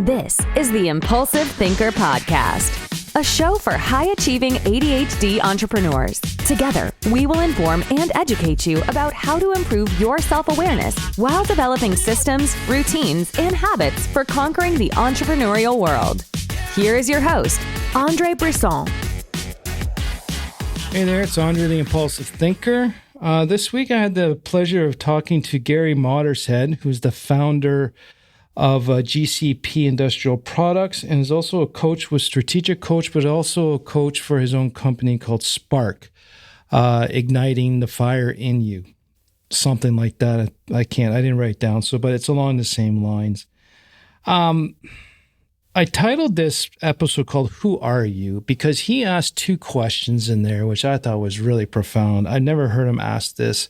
This is the Impulsive Thinker Podcast, a show for high-achieving ADHD entrepreneurs. Together, we will inform and educate you about how to improve your self-awareness while developing systems, routines, and habits for conquering the entrepreneurial world. Here is your host, Andre Brisson. Hey there, it's Andre the Impulsive Thinker. This week I had the pleasure of talking to Gary Mottershead, who's the founder of GCP Industrial Products and is also a coach with Strategic Coach, but also a coach for his own company called Spark, Igniting the Fire in You. Something like that. I didn't write it down, but it's along the same lines. I titled this episode called Who Are You? Because he asked two questions in there, which I thought was really profound. I never heard him ask this,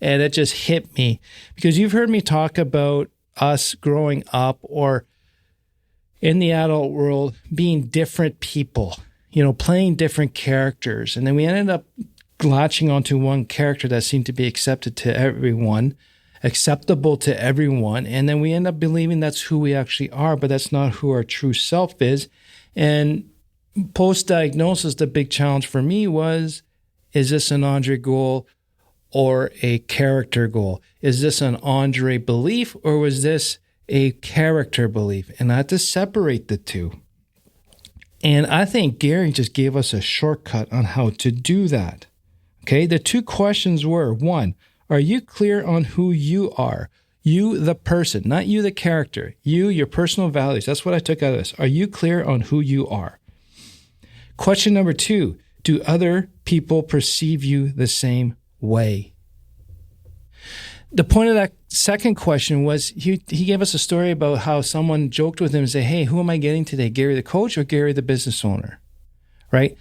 and it just hit me. Because you've heard me talk about us growing up or in the adult world being different people, playing different characters. And then we ended up latching onto one character that seemed to be acceptable to everyone. And then we end up believing that's who we actually are, but that's not who our true self is. And post-diagnosis, the big challenge for me was, is this an Andre goal or a character goal? Is this an Andre belief or was this a character belief? And I had to separate the two. And I think Gary just gave us a shortcut on how to do that. Okay, the two questions were, one, are you clear on who you are? You, the person, not you, the character. You, your personal values. That's what I took out of this. Are you clear on who you are? Question number two, do other people perceive you the same way? The point of that second question was he gave us a story about how someone joked with him and said, hey, who am I getting today, Gary the coach or Gary the business owner, right?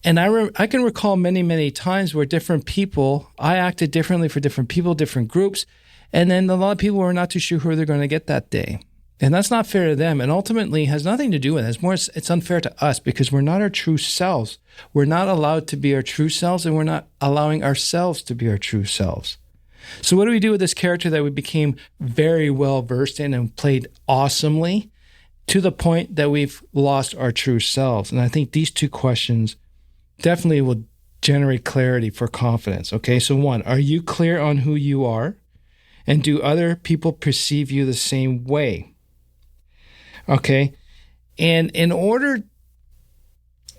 And I can recall many, many times where different people, I acted differently for different people, different groups, and then a lot of people were not too sure who they're going to get that day. And that's not fair to them, and ultimately has nothing to do with it. It's unfair to us because we're not our true selves. We're not allowed to be our true selves, and we're not allowing ourselves to be our true selves. So what do we do with this character that we became very well versed in and played awesomely to the point that we've lost our true selves? And I think these two questions definitely will generate clarity for confidence. Okay, so one, are you clear on who you are? And do other people perceive you the same way? Okay, and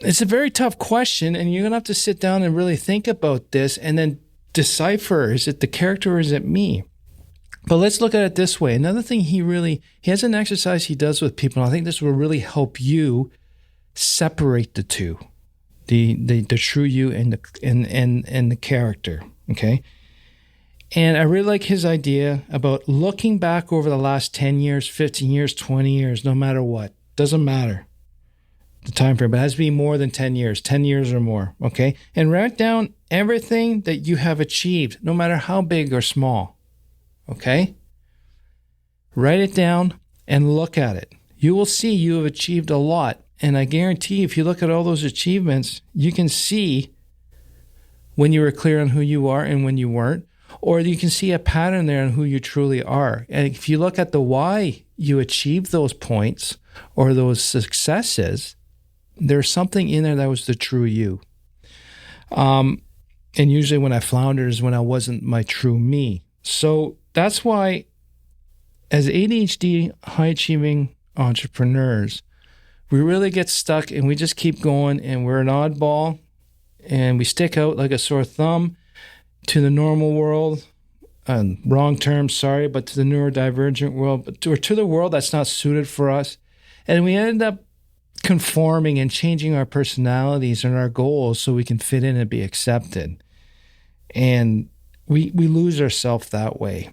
it's a very tough question, and you're going to have to sit down and really think about this and then decipher, is it the character or is it me? But let's look at it this way. Another thing he has an exercise he does with people, and I think this will really help you separate the two, the true you and the character, okay? And I really like his idea about looking back over the last 10 years, 15 years, 20 years, no matter what. Doesn't matter the time frame, but it has to be more than 10 years or more, okay? And write down everything that you have achieved, no matter how big or small, okay? Write it down and look at it. You will see you have achieved a lot. And I guarantee if you look at all those achievements, you can see when you were clear on who you are and when you weren't, or you can see a pattern there on who you truly are. And if you look at the why you achieved those points or those successes, there's something in there that was the true you. And usually when I floundered is when I wasn't my true me. So that's why as ADHD high-achieving entrepreneurs, we really get stuck and we just keep going and we're an oddball and we stick out like a sore thumb to the normal world, wrong term, sorry, but to the neurodivergent world, or to the world that's not suited for us. And we end up conforming and changing our personalities and our goals so we can fit in and be accepted. And we lose ourselves that way.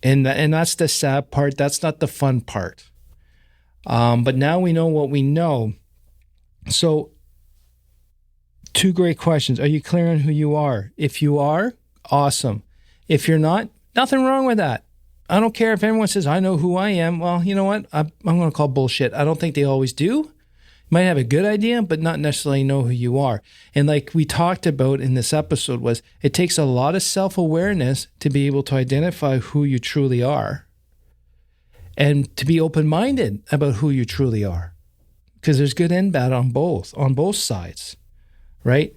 And that's the sad part. That's not the fun part. But now we know what we know. So two great questions. Are you clear on who you are? If you are, awesome. If you're not, nothing wrong with that. I don't care if everyone says, I know who I am. Well, you know what? I'm going to call bullshit. I don't think they always do. You might have a good idea, but not necessarily know who you are. And like we talked about in this episode was, it takes a lot of self-awareness to be able to identify who you truly are. and to be open-minded about who you truly are. Because there's good and bad on both sides, right?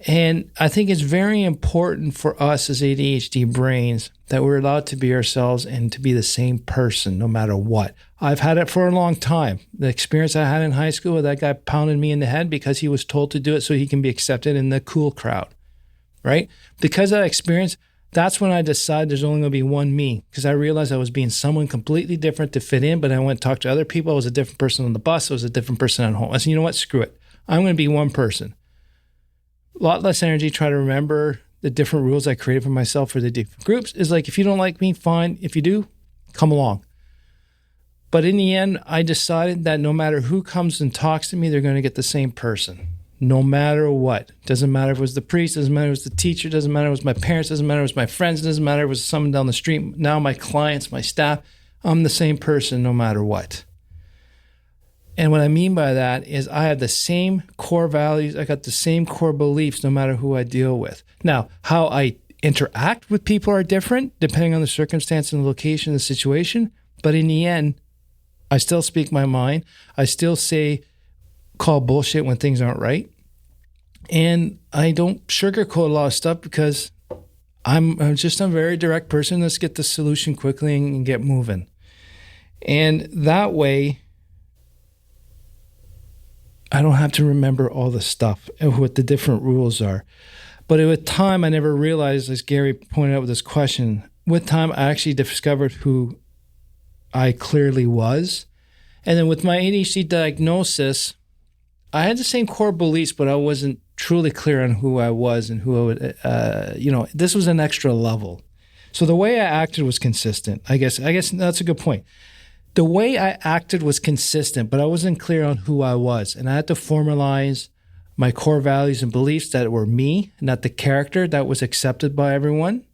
And I think it's very important for us as ADHD brains that we're allowed to be ourselves and to be the same person no matter what. I've had it for a long time. The experience I had in high school with that guy pounding me in the head because he was told to do it so he can be accepted in the cool crowd, right? Because of that experience, that's when I decided there's only going to be one me, because I realized I was being someone completely different to fit in, but I went and talked to other people. I was a different person on the bus. I was a different person at home. I said, you know what? Screw it. I'm going to be one person. A lot less energy, try to remember the different rules I created for myself for the different groups. Is like, if you don't like me, fine. If you do, come along. But in the end, I decided that no matter who comes and talks to me, they're going to get the same person. No matter what. Doesn't matter if it was the priest, doesn't matter if it was the teacher, doesn't matter if it was my parents, doesn't matter if it was my friends, doesn't matter if it was someone down the street, now my clients, my staff. I'm the same person no matter what. And what I mean by that is I have the same core values. I got the same core beliefs no matter who I deal with. Now, how I interact with people are different depending on the circumstance and the location, the situation. But in the end, I still speak my mind. I still call bullshit when things aren't right. And I don't sugarcoat a lot of stuff because I'm just a very direct person. Let's get the solution quickly and get moving. And that way, I don't have to remember all the stuff and what the different rules are. But with time, I never realized, as Gary pointed out with this question, with time, I actually discovered who I clearly was. And then with my ADHD diagnosis, I had the same core beliefs, but I wasn't truly clear on who I was and who I would, this was an extra level. So the way I acted was consistent. I guess that's a good point. The way I acted was consistent, but I wasn't clear on who I was. And I had to formalize my core values and beliefs that were me, not the character that was accepted by everyone.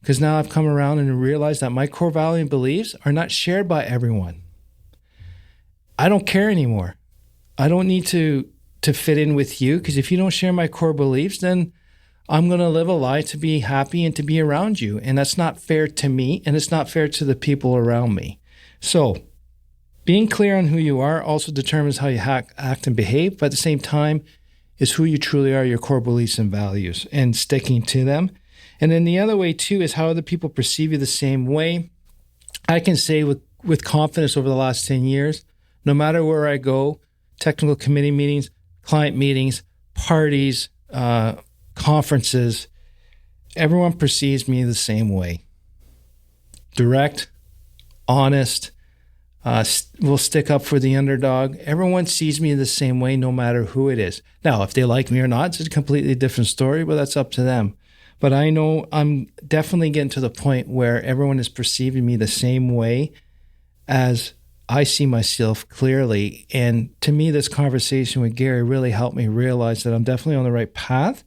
Because now I've come around and realized that my core value and beliefs are not shared by everyone. I don't care anymore. I don't need to fit in with you, because if you don't share my core beliefs, then I'm going to live a lie to be happy and to be around you. And that's not fair to me, and it's not fair to the people around me. So being clear on who you are also determines how you act and behave, but at the same time is who you truly are, your core beliefs and values, and sticking to them. And then the other way too is how other people perceive you the same way. I can say with confidence over the last 10 years, no matter where I go, technical committee meetings, client meetings, parties, conferences, everyone perceives me the same way. Direct, honest, will stick up for the underdog. Everyone sees me the same way, no matter who it is. Now, if they like me or not, it's a completely different story, but that's up to them. But I know I'm definitely getting to the point where everyone is perceiving me the same way as I see myself clearly. And to me, this conversation with Gary really helped me realize that I'm definitely on the right path.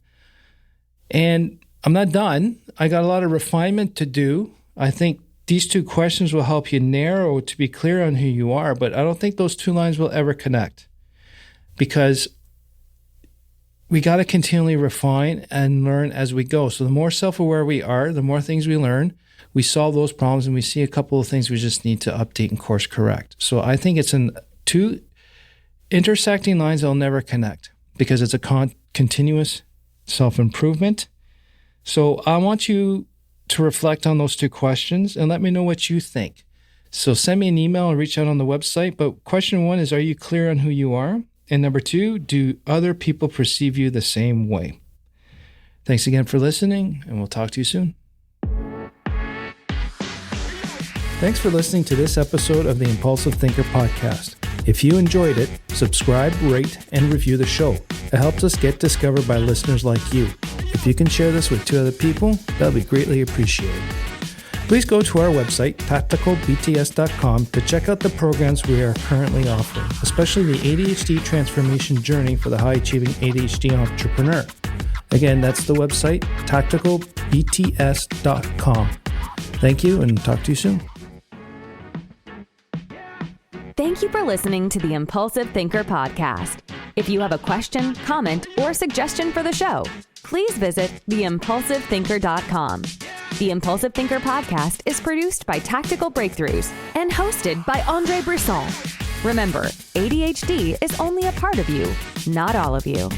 And I'm not done. I got a lot of refinement to do. I think these two questions will help you narrow to be clear on who you are, but I don't think those two lines will ever connect, because we got to continually refine and learn as we go. So the more self-aware we are, the more things we learn, we solve those problems, and we see a couple of things we just need to update and course correct. So I think it's two intersecting lines that will never connect, because it's a continuous self-improvement. So I want you to reflect on those two questions and let me know what you think. So send me an email or reach out on the website. But question one is, are you clear on who you are? And number two, do other people perceive you the same way? Thanks again for listening, and we'll talk to you soon. Thanks for listening to this episode of the Impulsive Thinker podcast. If you enjoyed it, subscribe, rate, and review the show. It helps us get discovered by listeners like you. If you can share this with 2 other people, that'll be greatly appreciated. Please go to our website, tacticalbts.com, to check out the programs we are currently offering, especially the ADHD transformation journey for the high-achieving ADHD entrepreneur. Again, that's the website, tacticalbts.com. Thank you, and talk to you soon. Thank you for listening to the Impulsive Thinker podcast. If you have a question, comment, or suggestion for the show, please visit theimpulsivethinker.com. The Impulsive Thinker podcast is produced by Tactical Breakthroughs and hosted by Andre Brisson. Remember, ADHD is only a part of you, not all of you.